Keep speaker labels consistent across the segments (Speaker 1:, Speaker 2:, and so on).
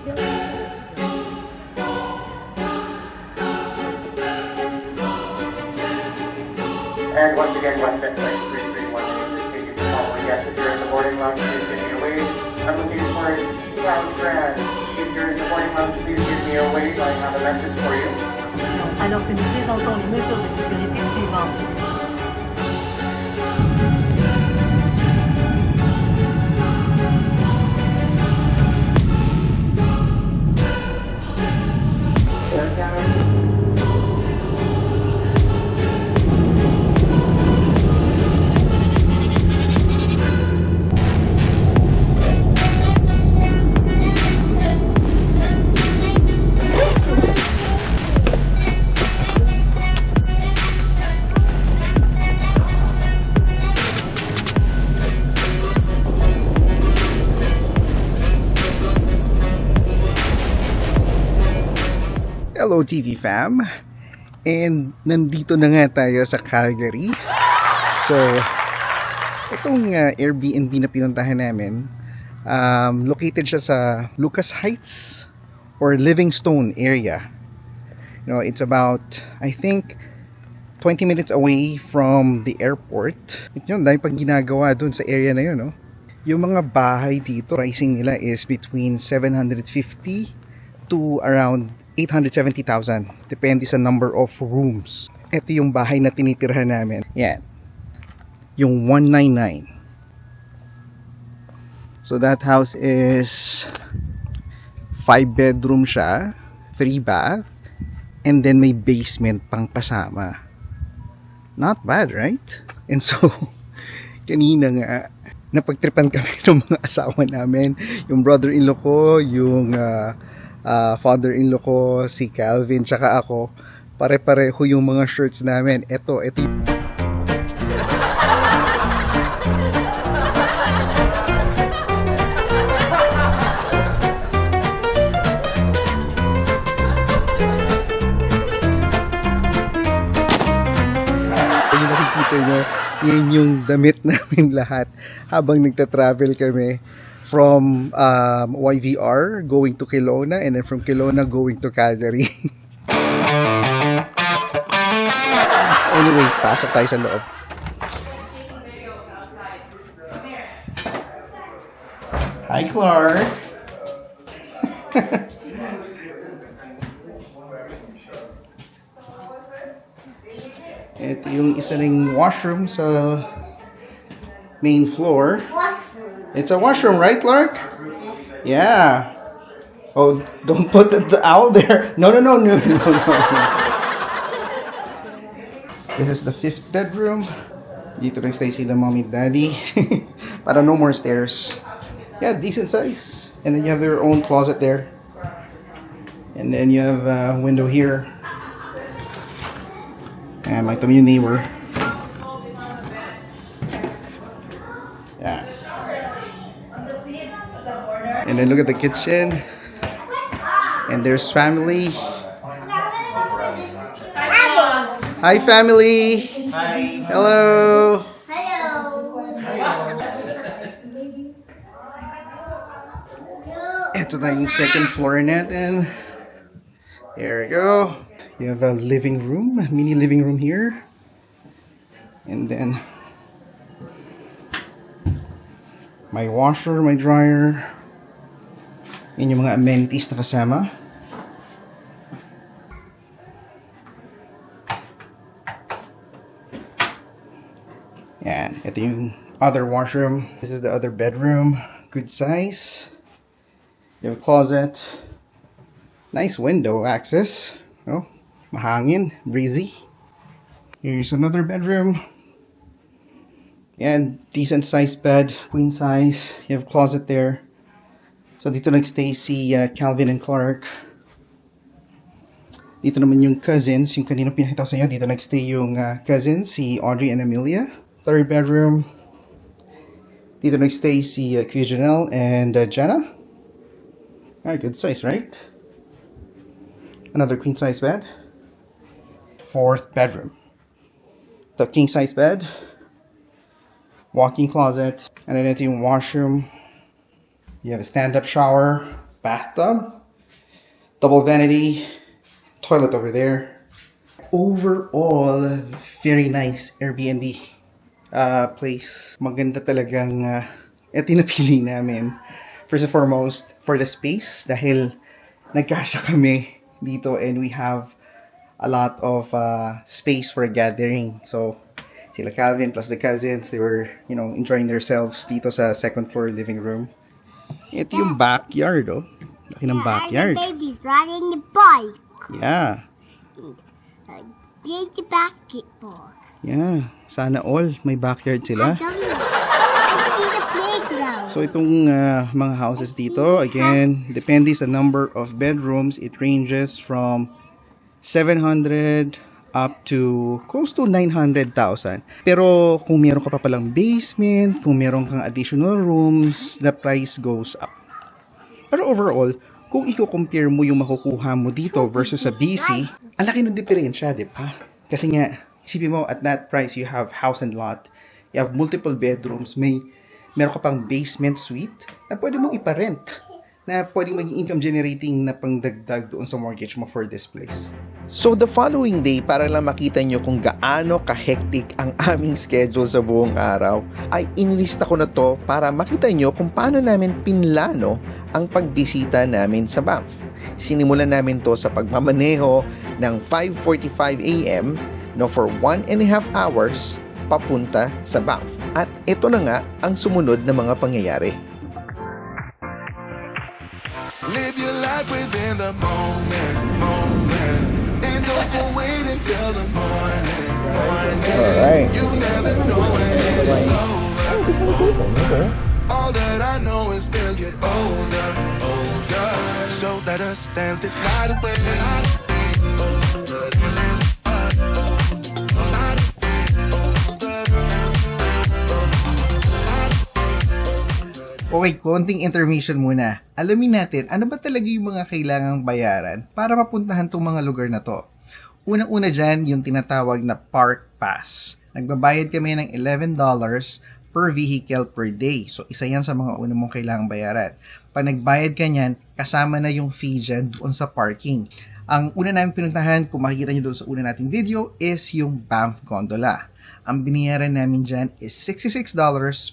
Speaker 1: And once again, Western Flight 331 is paging the following guests. If you're in the boarding lounge, please give me a wave. I'm looking for T-Town Tran. T, if you're in the boarding lounge, please give me a wave. I have a message for you.
Speaker 2: Alors que nous présentons les mesures de sécurité suivantes.
Speaker 3: Hello TV fam, and nandito na nga tayo sa Calgary. So itong Airbnb na pinuntahan namin, located siya sa Lucas Heights or Livingstone area. You know, it's about, I think, 20 minutes away from the airport. Yun, dahil pag ginagawa dun sa area na yun, no? Yung mga bahay dito, pricing nila is between 750 to around 870,000. Depende sa number of rooms. Ito yung bahay na tinitirhan namin. Yan. Yung 199. So that house is 5 bedroom siya, 3 bath, and then may basement pang kasama. Not bad, right? And so, kanina nga, napagtripan kami ng mga asawa namin. Yung brother-in-law ko, yung father-in-law ko, si Calvin, tsaka ako. Pare-pareho yung mga shirts namin. Ito yung... yung nakikita nyo, yun yung damit namin lahat habang nagta-travel kami from YVR going to Kelowna, and then from Kelowna going to Calgary. Anyway, pasok tayo sa loob. Hi, Clark. Ito yung isa ring washroom sa main floor. It's a washroom, right, Clark? Yeah. Oh, don't put the owl there. No. This is the 5th bedroom. Dito rin stay sila mommy and daddy. Para no more stairs. Yeah, decent size. And then you have your own closet there. And then you have a window here. And my tummy neighbor. Yeah. And then look at the kitchen. And there's family. Hi, family.
Speaker 4: Hi.
Speaker 3: Hello. Ito na yung second floor natin. There we go. You have a living room, a mini living room here. And then my washer, my dryer. Yun yung mga amenities na kasama. Yan. Ito yung other washroom. This is the other bedroom. Good size. You have a closet. Nice window access. Oh, mahangin. Breezy. Here's another bedroom. And decent sized bed. Queen size. You have a closet there. So dito nagstay si Calvin and Clark. Dito naman yung cousins, yung kanina pinakita ko sa inyo. Dito nagstay yung cousins, si Audrey and Amelia. 3rd bedroom. Dito nagstay si Kuya Janelle and Jenna. Alright, good size, right? Another queen size bed. 4th bedroom. The king size bed. Walk-in closet. And then ito yung washroom. You have a stand-up shower, bathtub, Double vanity, toilet over there. Overall, very nice Airbnb place. Maganda talagang ito yung napili namin. First and foremost, for the space, dahil nagkasya kami dito and we have a lot of space for a gathering. So, sila Calvin plus the cousins, they were, enjoying themselves dito sa second floor living room. Ito yung backyard, oh. Laki ng backyard.
Speaker 4: And the baby's riding the bike.
Speaker 3: Yeah.
Speaker 4: Playing the basketball.
Speaker 3: Yeah. Sana all may backyard
Speaker 4: I
Speaker 3: sila.
Speaker 4: don't know. I see the playground.
Speaker 3: So itong mga houses dito, again, depende sa number of bedrooms. It ranges from 700 up to close to 900,000. Pero kung meron ka pa palang basement, kung meron kang additional rooms, the price goes up. Pero overall, kung i-compare mo yung makukuha mo dito versus sa BC, ang laki ng diferensya, di ba? Kasi nga, isipin mo, at that price, you have house and lot, you have multiple bedrooms, meron ka pang basement suite na pwede mong iparent, na pwede maging income generating na pangdagdag doon sa mortgage mo for this place.
Speaker 5: So the following day, para lang makita nyo kung gaano ka-hectic ang aming schedule sa buong araw, ay inilista ko na to para makita nyo kung paano namin pinlano ang pagbisita namin sa Banff. Sinimulan namin to sa pagmamaneho ng 5:45 a.m. For 1.5 hours papunta sa Banff. At ito na nga ang sumunod na mga pangyayari.
Speaker 6: Live your life within the moment, and don't go wait until the morning.
Speaker 3: Alright.
Speaker 6: You never know when it's over. All that I know is we'll get older. So let us dance this night away.
Speaker 3: Okay, konting intermission muna. Alamin natin, ano ba talaga yung mga kailangang bayaran para mapuntahan tong mga lugar na to? Unang-una dyan, yung tinatawag na Park Pass. Nagbabayad kami ng $11 per vehicle per day. So, isa yan sa mga una mong kailangang bayaran. Pag nagbayad ka nyan, kasama na yung fee dyan doon sa parking. Ang una namin pinuntahan, kung makikita nyo doon sa una nating video, is yung Banff Gondola. Ang binayaran namin dyan is $66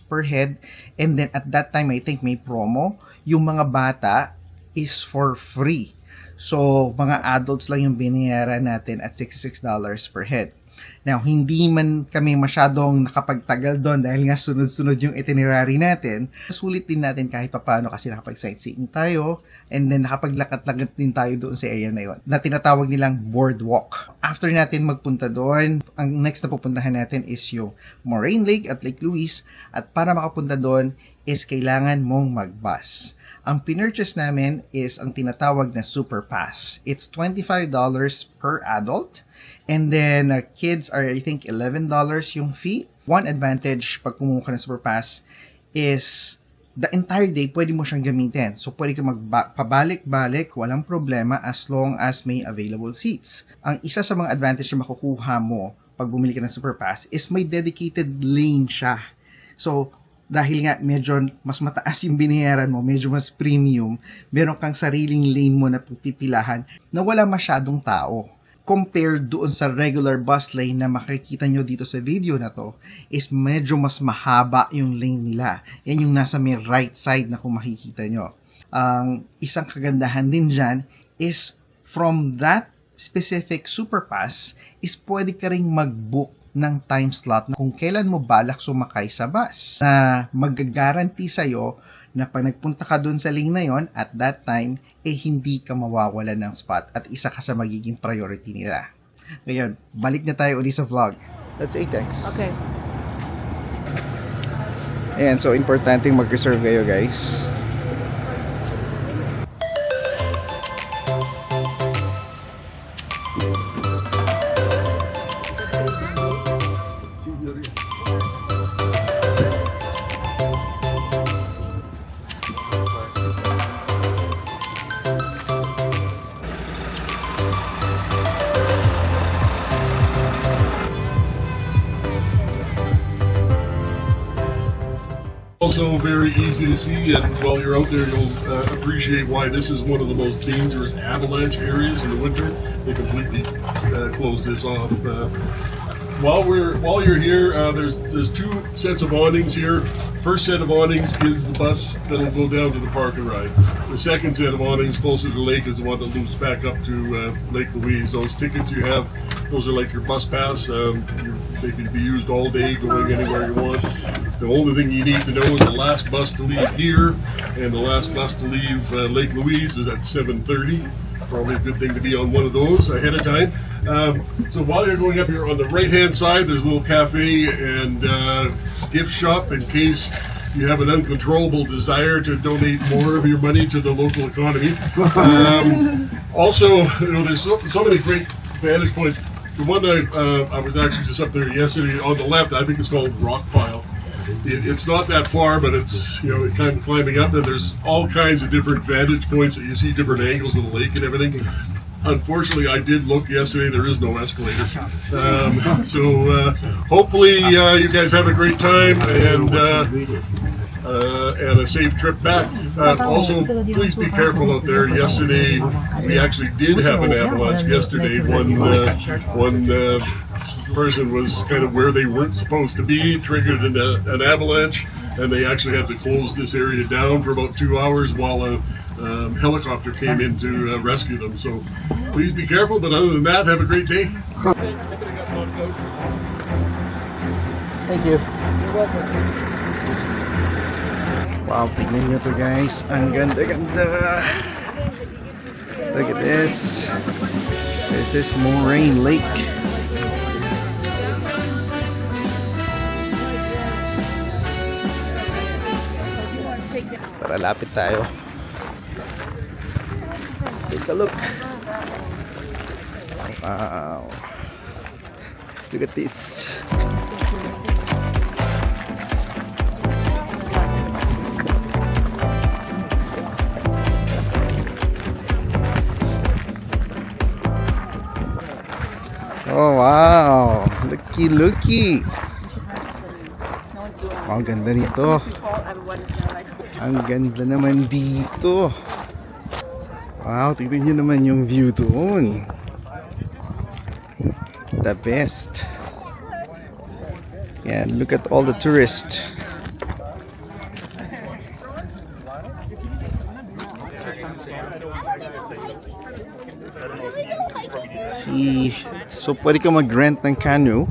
Speaker 3: per head, and then at that time, I think may promo. Yung mga bata is for free. So, mga adults lang yung binayaran natin at $66 per head. Now, hindi man kami masyadong nakapagtagal doon dahil nga sunod-sunod yung itinerary natin. Sulit din natin kahit papaano kasi nakapag-sightseeing tayo and then nakapaglakat-lakat din tayo doon sa area na yun na tinatawag nilang boardwalk. After natin magpunta doon, ang next na pupuntahan natin is yung Moraine Lake at Lake Louise, at para makapunta doon is kailangan mong mag-bus. Ang pinurchase namin is ang tinatawag na Super Pass. It's $25 per adult. And then, kids are, I think, $11 yung fee. One advantage pag kumuha ka ng Super Pass is the entire day, pwede mo siyang gamitin. So, pwede ka magpabalik-balik, walang problema as long as may available seats. Ang isa sa mga advantage na makukuha mo pag bumili ka ng Super Pass is may dedicated lane siya. So, dahil nga medyo mas mataas yung binayaran mo, medyo mas premium, meron kang sariling lane mo na pipilahan na wala masyadong tao. Compared doon sa regular bus lane na makikita nyo dito sa video na to, is medyo mas mahaba yung lane nila. Yan yung nasa may right side na kung makikita nyo. Ang isang kagandahan din dyan is from that specific Super Pass is pwede ka ring mag-book ng time slot na kung kailan mo balak sumakay sa bus na mag-guarantee sa'yo na pag nagpunta ka dun sa lane na yon, at that time, hindi ka mawawalan ng spot at isa ka sa magiging priority nila. Ngayon, balik na tayo ulit sa vlog.
Speaker 5: That's ATEX.
Speaker 2: Okay.
Speaker 3: Ayan, so importante mag-reserve kayo, guys.
Speaker 7: also very easy to see, and while you're out there, you'll appreciate why this is one of the most dangerous avalanche areas in the winter. They completely close this off. While you're here, there's two sets of awnings here. First set of awnings is the bus that'll go down to the park and ride. The second set of awnings closer to the lake is the one that loops back up to Lake Louise. Those tickets you have, those are like your bus pass. They can be used all day, going anywhere you want. The only thing you need to know is the last bus to leave here and the last bus to leave Lake Louise is at 7:30. Probably a good thing to be on one of those ahead of time. So while you're going up here on the right-hand side, there's a little cafe and gift shop in case you have an uncontrollable desire to donate more of your money to the local economy. Also, there's so many great vantage points. The one I was actually just up there yesterday on the left, I think it's called Rock Pile. It's not that far, but it's kind of climbing up, and there's all kinds of different vantage points that you see different angles of the lake and everything. Unfortunately, I did look yesterday. There is no escalator, so hopefully you guys have a great time and a safe trip back. Also, please be careful out there. Yesterday, we actually did have an avalanche. Yesterday, one person was kind of where they weren't supposed to be, triggered an avalanche, and they actually had to close this area down for about 2 hours while a helicopter came in to rescue them. So please be careful, but other than that, have a great day.
Speaker 3: Thank you. Wow, tignan nyo to guys. Ang ganda-ganda. Look at this. This is Moraine Lake. Tara, lapit tayo. Let's take a look. Wow. Look at this. Oh wow, looky. Ang ganda nito. Ang ganda naman dito. Wow, tignan nyo naman yung view doon. The best. Yan, look at all the tourists. See, so pwede kang mag-rent ng canoe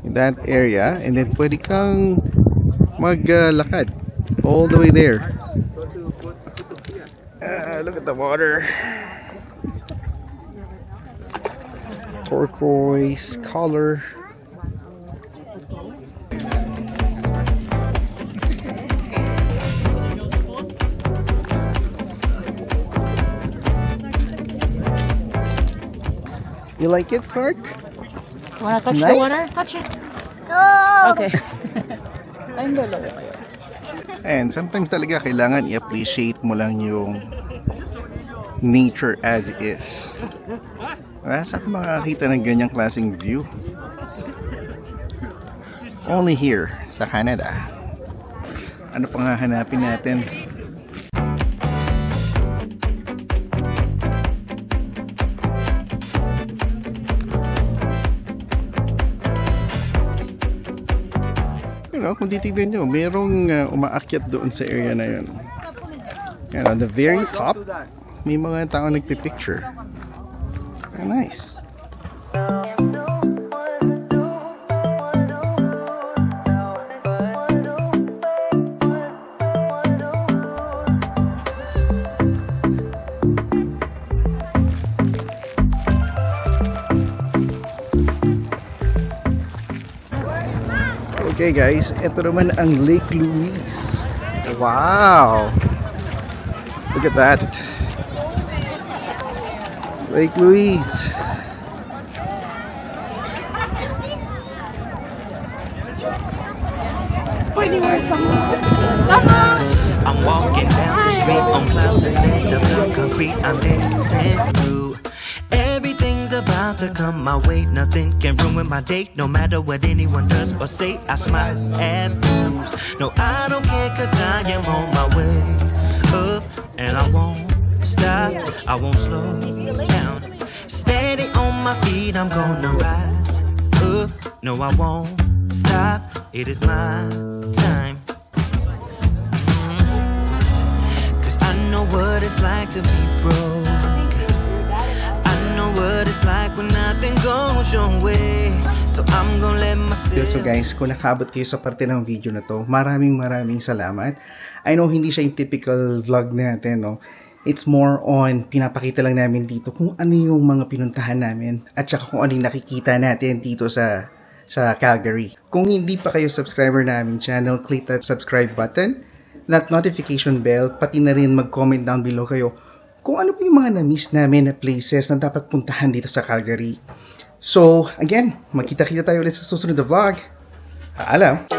Speaker 3: in that area, and then pwede kang maglakad all the way there. Look at the water. Turquoise color. You like it, Clark?
Speaker 2: Wanna touch
Speaker 3: Nice.
Speaker 2: the water? Touch it.
Speaker 4: No!
Speaker 2: Okay.
Speaker 3: And sometimes talaga kailangan i-appreciate mo lang yung nature as it is. Saan ka makakita ng ganyang klaseng view? Only here sa Canada. Ano pang hahanapin natin? Kung titignan nyo, merong umaakyat doon sa area na yun. And on the very top, may mga tao nagpipicture. Very nice. Okay guys, ito naman ang Lake Louise. Wow! Look at that. Lake Louise.
Speaker 8: I'm walking down the street on clouds instead of the concrete. I'm dancing through. Everything's things about to come my way. Nothing can ruin my day, no matter what anyone does or say. I smile at fools. No, I don't care, cause I am on my way up, and I won't stop, I won't slow down. Steady on my feet, I'm gonna rise up. No, I won't stop, it is my time. Cause I know what it's like to be broke. I know what it's like when nothing goes your way. So I'm gonna let myself.
Speaker 3: So guys, kung nakaabot kayo sa parte ng video na to, maraming salamat. I know hindi siya yung typical vlog natin, no? It's more on, pinapakita lang namin dito kung ano yung mga pinuntahan namin at saka kung ano yung nakikita natin dito sa Calgary. Kung hindi pa kayo subscriber namin channel, click that subscribe button, that notification bell, pati na rin mag-comment down below kayo kung ano pa yung mga na-miss namin na places na dapat puntahan dito sa Calgary. So, again, magkita-kita tayo ulit sa susunod na vlog. Paalam!